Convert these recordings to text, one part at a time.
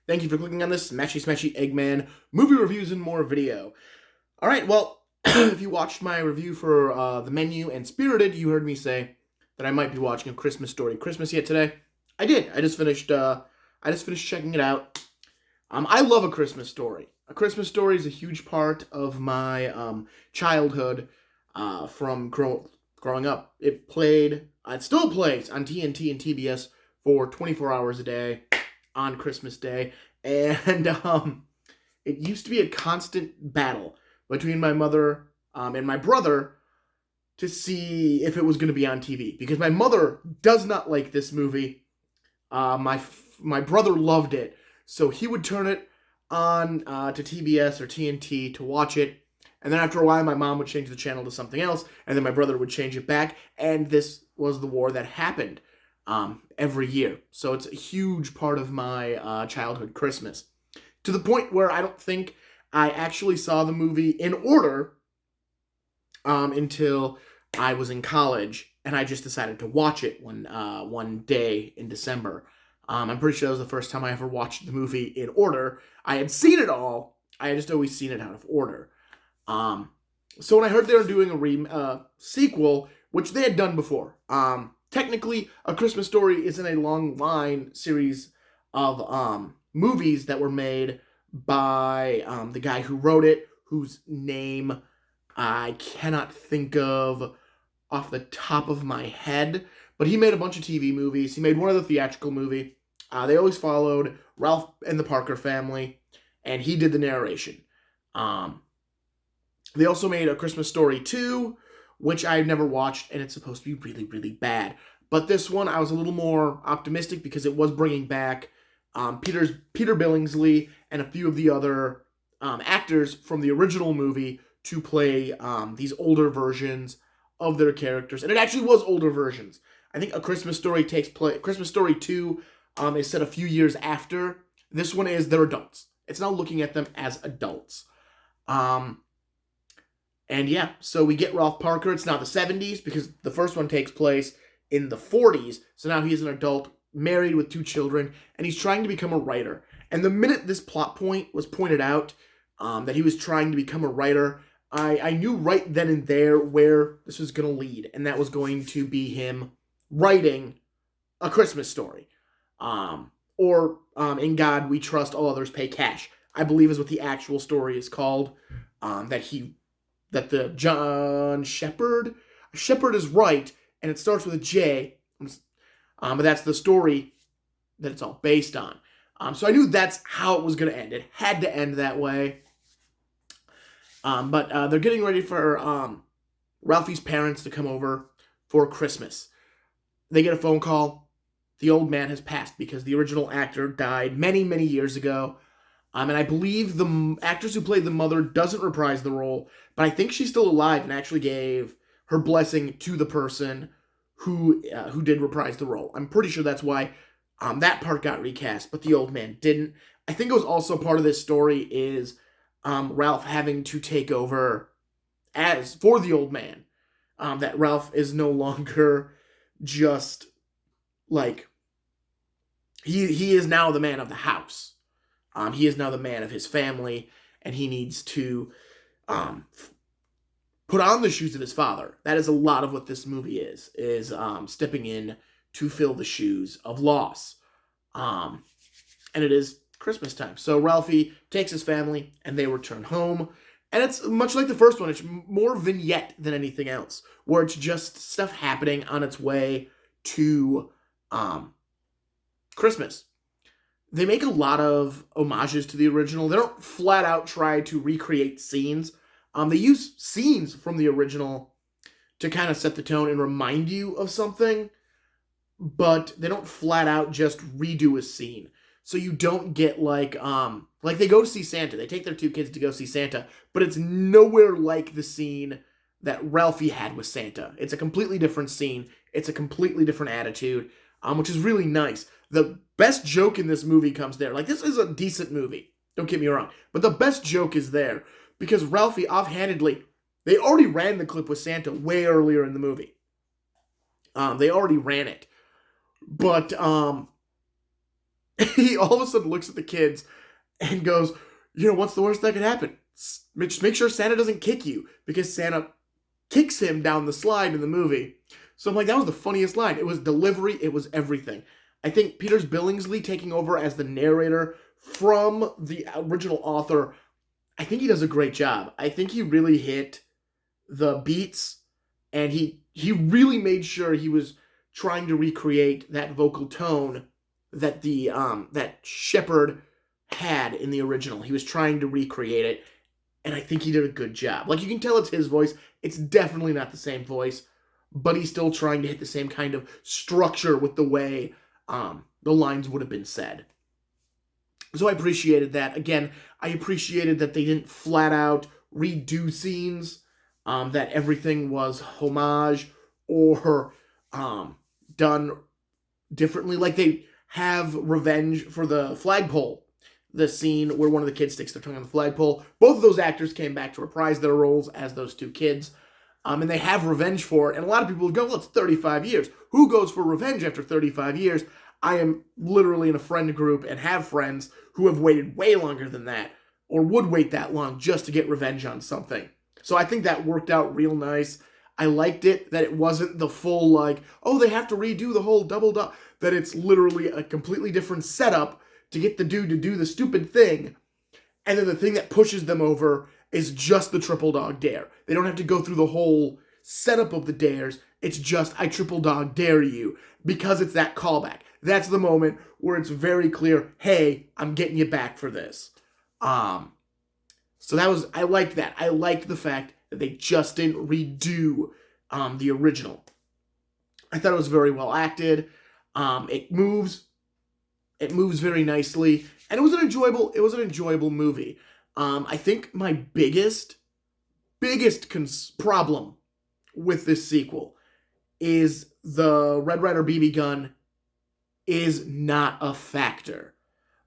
Thank you for clicking on this Smashy Smashy Eggman movie reviews and more video. Alright, well, if you watched my review for The Menu and Spirited, you heard me say that I might be watching A Christmas Story Christmas yet today. I did. I just finished checking it out. I love A Christmas Story. A Christmas Story is a huge part of my childhood from growing up. It still plays on TNT and TBS for 24 hours a day on Christmas Day. And it used to be a constant battle between my mother and my brother to see if it was going to be on TV. Because my mother does not like this movie. My brother loved it. So he would turn it on to TBS or TNT to watch it. And then after a while, my mom would change the channel to something else. And then my brother would change it back. And this was the war that happened every year. So it's a huge part of my childhood Christmas. To the point where I don't think I actually saw the movie in order until I was in college. And I just decided to watch it one day in December. I'm pretty sure that was the first time I ever watched the movie in order. I had seen it all. I had just always seen it out of order. So when I heard they were doing a sequel, which they had done before, technically, A Christmas Story isn't a long line series of movies that were made by the guy who wrote it, whose name I cannot think of off the top of my head. But he made a bunch of TV movies. He made one other theatrical movie. They always followed Ralph and the Parker Family, and he did the narration. They also made A Christmas Story 2, which I've never watched, and it's supposed to be really, really bad. But this one, I was a little more optimistic because it was bringing back Peter Billingsley and a few of the other actors from the original movie to play these older versions of their characters. And it actually was older versions. I think A Christmas Story Christmas Story 2 is set a few years after. This one is they're adults. It's now looking at them as adults. And yeah, so we get Ralph Parker. It's now the 70s because the first one takes place in the 40s. So now he's an adult, married with 2 children, and he's trying to become a writer. And the minute this plot point was pointed out, that he was trying to become a writer, I knew right then and there where this was going to lead. And that was going to be him writing A Christmas Story. Or In God We Trust, All Others Pay Cash, I believe is what the actual story is called. That the John Shepard is right, and it starts with a J, but that's the story that it's all based on. So I knew that's how it was going to end. It had to end that way. But they're getting ready for Ralphie's parents to come over for Christmas. They get a phone call. The old man has passed because the original actor died many, many years ago. And I believe the actress who played the mother doesn't reprise the role, but I think she's still alive and actually gave her blessing to the person who did reprise the role. I'm pretty sure that's why that part got recast, but the old man didn't. I think it was also part of this story is Ralph having to take over as for the old man. That Ralph is no longer just like he is now the man of the house. He is now the man of his family, and he needs to put on the shoes of his father. That is a lot of what this movie is stepping in to fill the shoes of loss. And it is Christmas time. So Ralphie takes his family, and they return home. And it's much like the first one. It's more vignette than anything else, where it's just stuff happening on its way to Christmas. They make a lot of homages to the original. They don't flat out try to recreate scenes. They use scenes from the original to kind of set the tone and remind you of something, but they don't flat out just redo a scene. So you don't get like they go to see Santa. They take their 2 kids to go see Santa, but it's nowhere like the scene that Ralphie had with Santa. It's a completely different scene. It's a completely different attitude, which is really nice. The best joke in this movie comes there. Like, this is a decent movie. Don't get me wrong. But the best joke is there because Ralphie offhandedly, they already ran the clip with Santa way earlier in the movie. They already ran it. But he all of a sudden looks at the kids and goes, what's the worst that could happen? Just make sure Santa doesn't kick you, because Santa kicks him down the slide in the movie. So I'm like, that was the funniest line. It was delivery. It was everything. I think Peters Billingsley taking over as the narrator from the original author, I think he does a great job. I think he really hit the beats, and he really made sure he was trying to recreate that vocal tone that that Shepard had in the original. He was trying to recreate it, and I think he did a good job. Like, you can tell it's his voice. It's definitely not the same voice, but he's still trying to hit the same kind of structure with the way the lines would have been said. So I appreciated that. Again, I appreciated that they didn't flat out redo scenes, that everything was homage or done differently. Like, they have revenge for the flagpole, the scene where one of the kids sticks their tongue on the flagpole. Both of those actors came back to reprise their roles as those two kids. And they have revenge for it. And a lot of people would go, well, it's 35 years. Who goes for revenge after 35 years? I am literally in a friend group and have friends who have waited way longer than that, or would wait that long just to get revenge on something. So I think that worked out real nice. I liked it that it wasn't the full, like, oh, they have to redo the whole double dog. That it's literally a completely different setup to get the dude to do the stupid thing. And then the thing that pushes them over is just the triple dog dare. They don't have to go through the whole setup of the dares. It's just, I triple dog dare you, because it's that callback. That's the moment where it's very clear, hey, I'm getting you back for this. So I liked that. I liked the fact that they just didn't redo the original. I thought it was very well acted. It moves very nicely, and it was an enjoyable movie. I think my biggest problem with this sequel is the Red Ryder BB gun is not a factor.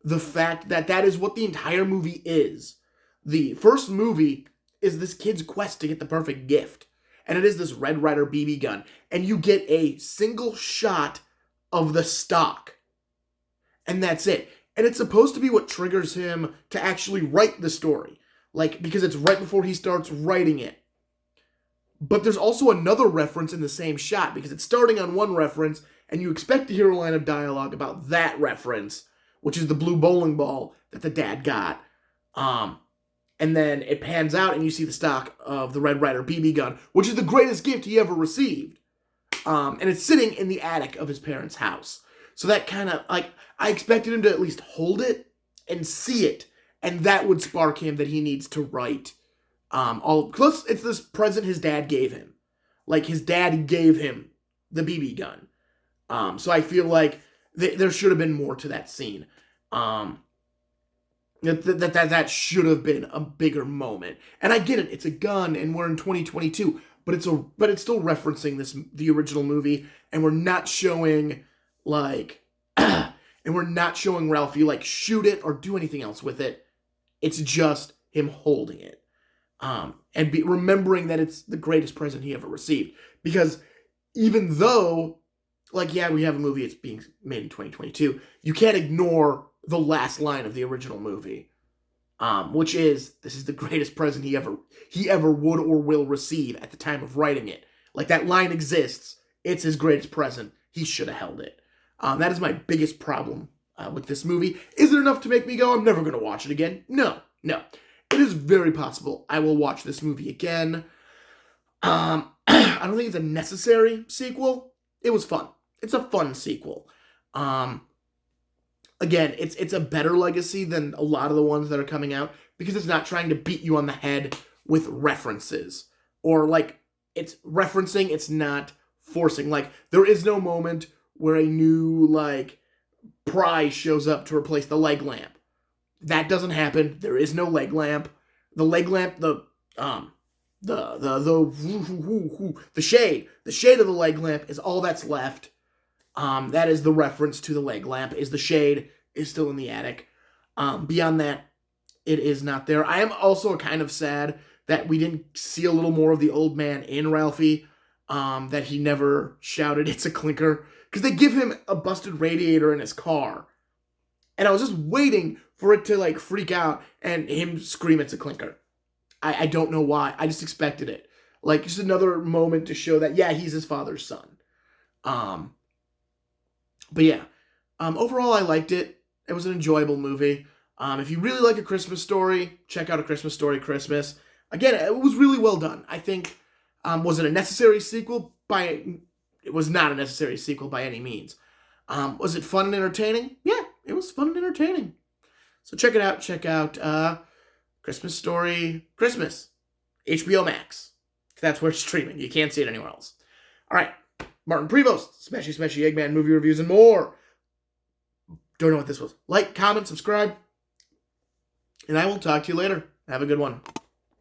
The fact that is what the entire movie is. The first movie is this kid's quest to get the perfect gift, and it is this Red Ryder BB gun, and you get a single shot of the stock, and that's it. And it's supposed to be what triggers him to actually write the story, like, because it's right before he starts writing it. But there's also another reference in the same shot, because it's starting on one reference, and you expect to hear a line of dialogue about that reference, which is the blue bowling ball that the dad got. And then it pans out, and you see the stock of the Red Ryder BB gun, which is the greatest gift he ever received. And it's sitting in the attic of his parents' house. So that kind of, like, I expected him to at least hold it and see it, and that would spark him that he needs to write. Plus, it's this present his dad gave him. Like, his dad gave him the BB gun. So I feel like there should have been more to that scene. That should have been a bigger moment. And I get it, it's a gun, and we're in 2022, but it's still referencing the original movie, and we're not showing, like, and we're not showing Ralphie, like, shoot it or do anything else with it. It's just him holding it. And remembering that it's the greatest present he ever received. Because even though, like, yeah, we have a movie, it's being made in 2022, you can't ignore the last line of the original movie, which is, this is the greatest present he ever would or will receive at the time of writing it. Like, that line exists. It's his greatest present. He should have held it. That is my biggest problem with this movie. Is it enough to make me go, I'm never going to watch it again? No. It is very possible I will watch this movie again. I don't think it's a necessary sequel. It was fun. It's a fun sequel. Again, it's a better legacy than a lot of the ones that are coming out, because it's not trying to beat you on the head with references. Or, like, it's referencing, it's not forcing. Like, there is no moment where a new, like, prize shows up to replace the leg lamp. That doesn't happen. There is no leg lamp. The leg lamp, the shade of the leg lamp is all that's left. That is the reference to the leg lamp, is the shade is still in the attic. Beyond that, it is not there. I am also kind of sad that we didn't see a little more of the old man in Ralphie, that he never shouted, "It's a clinker," because they give him a busted radiator in his car. And I was just waiting for it to like freak out and him scream it's a clinker. I don't know why. I just expected it. Like just another moment to show that, yeah, he's his father's son. But yeah, overall I liked it. It was an enjoyable movie. If you really like A Christmas Story, check out A Christmas Story Christmas. Again, it was really well done. I think, was it a necessary sequel? It was not a necessary sequel by any means. Was it fun and entertaining? Yeah, it was fun and entertaining. So check it out. Check out Christmas Story Christmas. HBO Max. That's where it's streaming. You can't see it anywhere else. All right. Martin Prevost, Smashy Smashy Eggman movie reviews and more. Don't know what this was. Like, comment, subscribe. And I will talk to you later. Have a good one.